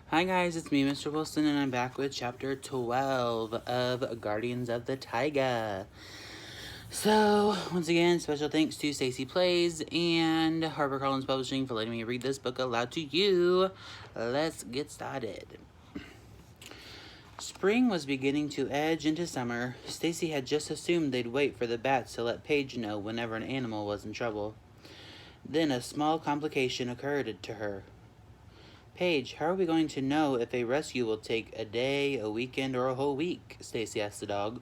Hi guys, it's me, Mr. Wilson, and I'm back with Chapter 12 of Guardians of the Taiga. So, once again, special thanks to StacyPlays and Harper Publishing for letting me read this book aloud to you. Let's get started. Spring was beginning to edge into summer. Stacy had just assumed they'd wait for the bats to let Paige know whenever an animal was in trouble. Then a small complication occurred to her. Paige, how are we going to know if a rescue will take a day, a weekend, or a whole week? Stacy asked the dog.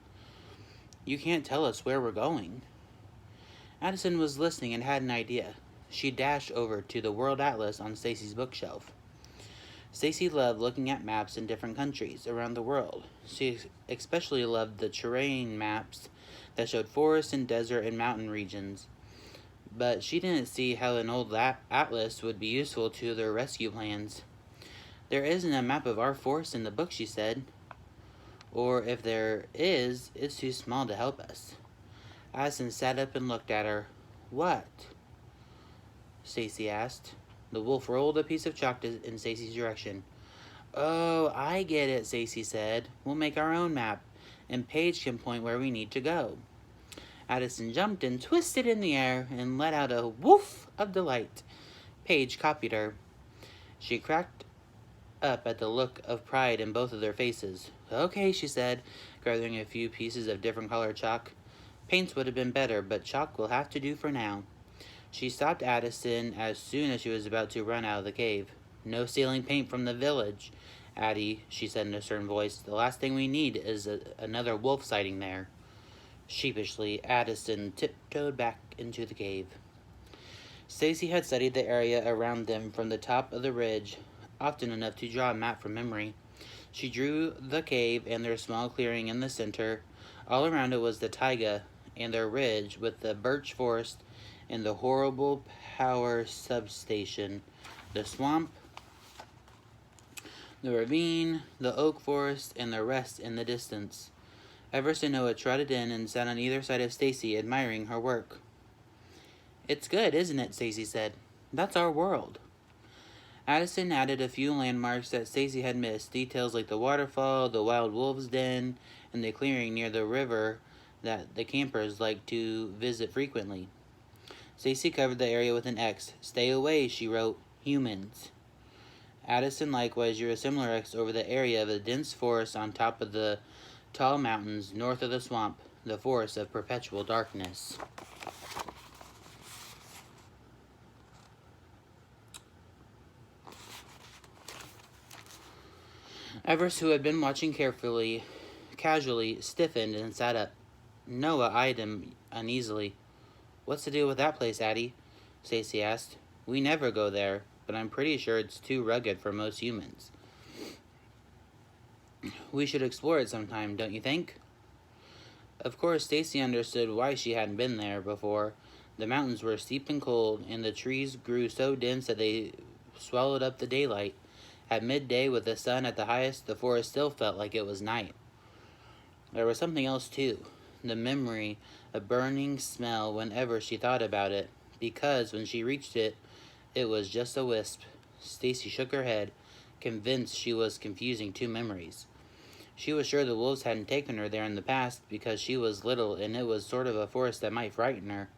You can't tell us where we're going. Addison was listening and had an idea. She dashed over to the World Atlas on Stacy's bookshelf. Stacy loved looking at maps in different countries around the world. She especially loved the terrain maps that showed forest and desert and mountain regions. But she didn't see how an old atlas would be useful to their rescue plans. There isn't a map of our forest in the book, she said. Or if there is, it's too small to help us. Addison sat up and looked at her. What? Stacy asked. The wolf rolled a piece of chalk in Stacy's direction. Oh, I get it, Stacy said. We'll make our own map, and Paige can point where we need to go. Addison jumped and twisted in the air and let out a woof of delight. Paige copied her. She cracked up at the look of pride in both of their faces. Okay, she said, gathering a few pieces of different colored chalk. Paints would have been better, but chalk will have to do for now. She stopped Addison as soon as she was about to run out of the cave. No stealing paint from the village, Addie, she said in a stern voice. The last thing we need is another wolf sighting there. Sheepishly, Addison tiptoed back into the cave. Stacy had studied the area around them from the top of the ridge, often enough to draw a map from memory. She drew the cave and their small clearing in the center. All around it was the taiga and their ridge with the birch forest and the horrible power substation, the swamp, the ravine, the oak forest, and the rest in the distance. Everest and Noah trotted in and sat on either side of Stacy, admiring her work. It's good, isn't it? Stacy said. That's our world. Addison added a few landmarks that Stacy had missed, details like the waterfall, the wild wolf's den, and the clearing near the river that the campers like to visit frequently. Stacy covered the area with an X. Stay away, she wrote. Humans. Addison likewise drew a similar X over the area of a dense forest on top of the tall mountains north of the swamp, the forest of perpetual darkness. Everest, who had been watching casually stiffened and sat up. Noah eyed him uneasily. What's the deal with that place, Addie? Stacy asked. We never go there, but I'm pretty sure it's too rugged for most humans. We should explore it sometime, don't you think? Of course, Stacy understood why she hadn't been there before. The mountains were steep and cold, and the trees grew so dense that they swallowed up the daylight. At midday, with the sun at the highest, the forest still felt like it was night. There was something else, too. The memory, a burning smell whenever she thought about it, because when she reached it, it was just a wisp. Stacy shook her head, convinced she was confusing two memories. She was sure the wolves hadn't taken her there in the past because she was little and it was sort of a forest that might frighten her.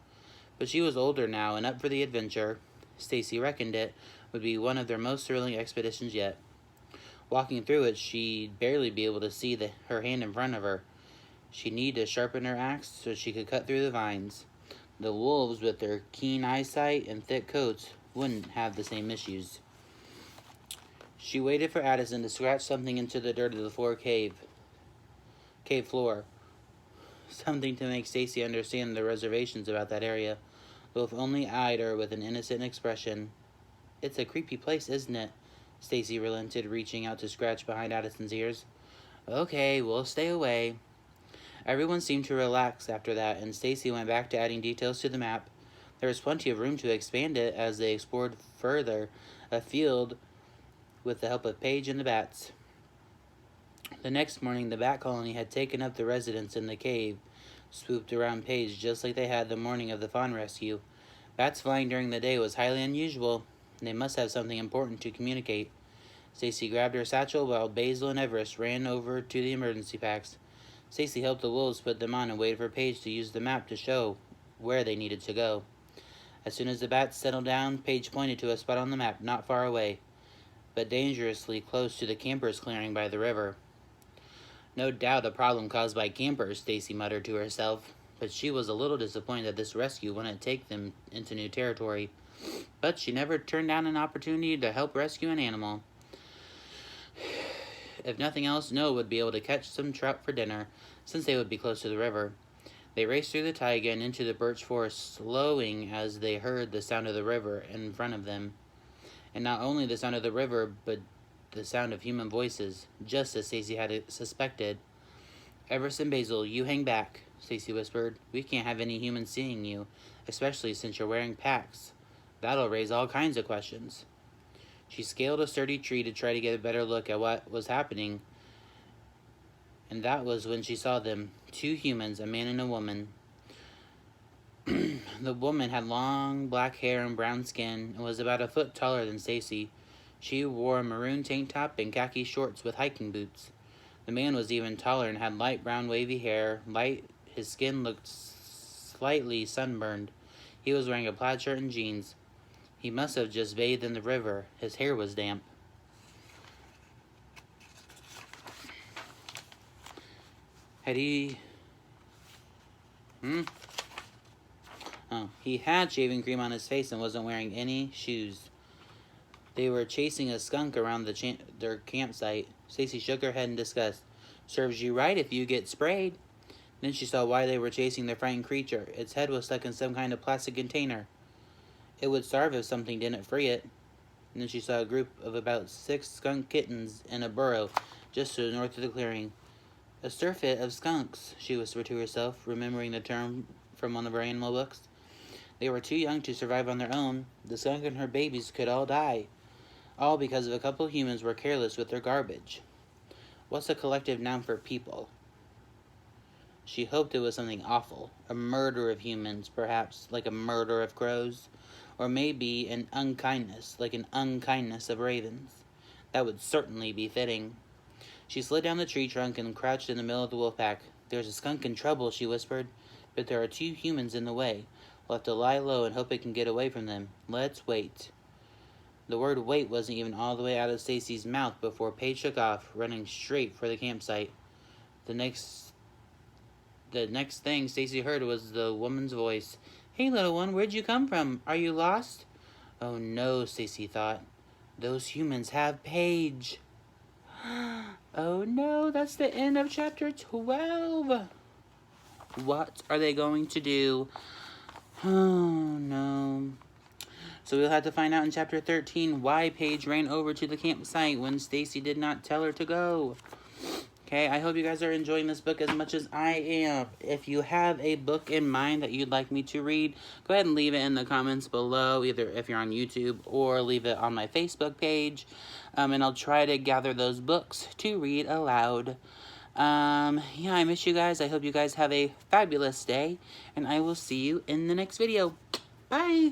But she was older now and up for the adventure. Stacy reckoned it would be one of their most thrilling expeditions yet. Walking through it, she'd barely be able to see her hand in front of her. She'd need to sharpen her axe so she could cut through the vines. The wolves, with their keen eyesight and thick coats, wouldn't have the same issues. She waited for Addison to scratch something into the dirt of the cave floor. Something to make Stacy understand the reservations about that area. Both only eyed her with an innocent expression. It's a creepy place, isn't it? Stacy relented, reaching out to scratch behind Addison's ears. Okay, we'll stay away. Everyone seemed to relax after that, and Stacy went back to adding details to the map. There was plenty of room to expand it as they explored further afield with the help of Paige and the bats. The next morning, the bat colony had taken up the residence in the cave, swooped around Paige just like they had the morning of the fawn rescue. Bats flying during the day was highly unusual. They must have something important to communicate. Stacy grabbed her satchel while Basil and Everest ran over to the emergency packs. Stacy helped the wolves put them on and waited for Paige to use the map to show where they needed to go. As soon as the bats settled down, Paige pointed to a spot on the map not far away, but dangerously close to the campers' clearing by the river. No doubt a problem caused by campers, Stacy muttered to herself, but she was a little disappointed that this rescue wouldn't take them into new territory. But she never turned down an opportunity to help rescue an animal. If nothing else, Noah would be able to catch some trout for dinner, since they would be close to the river. They raced through the taiga and into the birch forest, slowing as they heard the sound of the river in front of them. And not only the sound of the river, but the sound of human voices, just as Stacy had suspected. Everest and Basil, you hang back, Stacy whispered. We can't have any humans seeing you, especially since you're wearing packs. That'll raise all kinds of questions. She scaled a sturdy tree to try to get a better look at what was happening, and that was when she saw them, 2 humans, a man and a woman. The woman had long black hair and brown skin and was about a foot taller than Stacy. She wore a maroon tank top and khaki shorts with hiking boots. The man was even taller and had light brown wavy hair. His skin looked slightly sunburned. He was wearing a plaid shirt and jeans. He must have just bathed in the river. His hair was damp. He had shaving cream on his face and wasn't wearing any shoes. They were chasing a skunk around their campsite. Stacy shook her head in disgust. Serves you right if you get sprayed. Then she saw why they were chasing the frightened creature. Its head was stuck in some kind of plastic container. It would starve if something didn't free it. And then she saw a group of about 6 skunk kittens in a burrow just to the north of the clearing. A surfeit of skunks, she whispered to herself, remembering the term from one of her animal books. They were too young to survive on their own. The skunk and her babies could all die. All because of a couple of humans were careless with their garbage. What's a collective noun for people? She hoped it was something awful. A murder of humans, perhaps, like a murder of crows. Or maybe an unkindness, like an unkindness of ravens. That would certainly be fitting. She slid down the tree trunk and crouched in the middle of the wolf pack. There's a skunk in trouble, she whispered, but there are 2 humans in the way. We'll have to lie low and hope it can get away from them. Let's wait. The word wait wasn't even all the way out of Stacy's mouth before Paige took off, running straight for the campsite. The next thing Stacy heard was the woman's voice. Hey, little one, where'd you come from? Are you lost? Oh no, Stacy thought. Those humans have Paige. Oh no, that's the end of chapter 12. What are they going to do? Oh no. So we'll have to find out in chapter 13 why Paige ran over to the campsite when Stacy did not tell her to go. Okay, I hope you guys are enjoying this book as much as I am. If you have a book in mind that you'd like me to read, go ahead and leave it in the comments below, either if you're on YouTube or leave it on my Facebook page. And I'll try to gather those books to read aloud. Yeah, I miss you guys. I hope you guys have a fabulous day, and I will see you in the next video. Bye!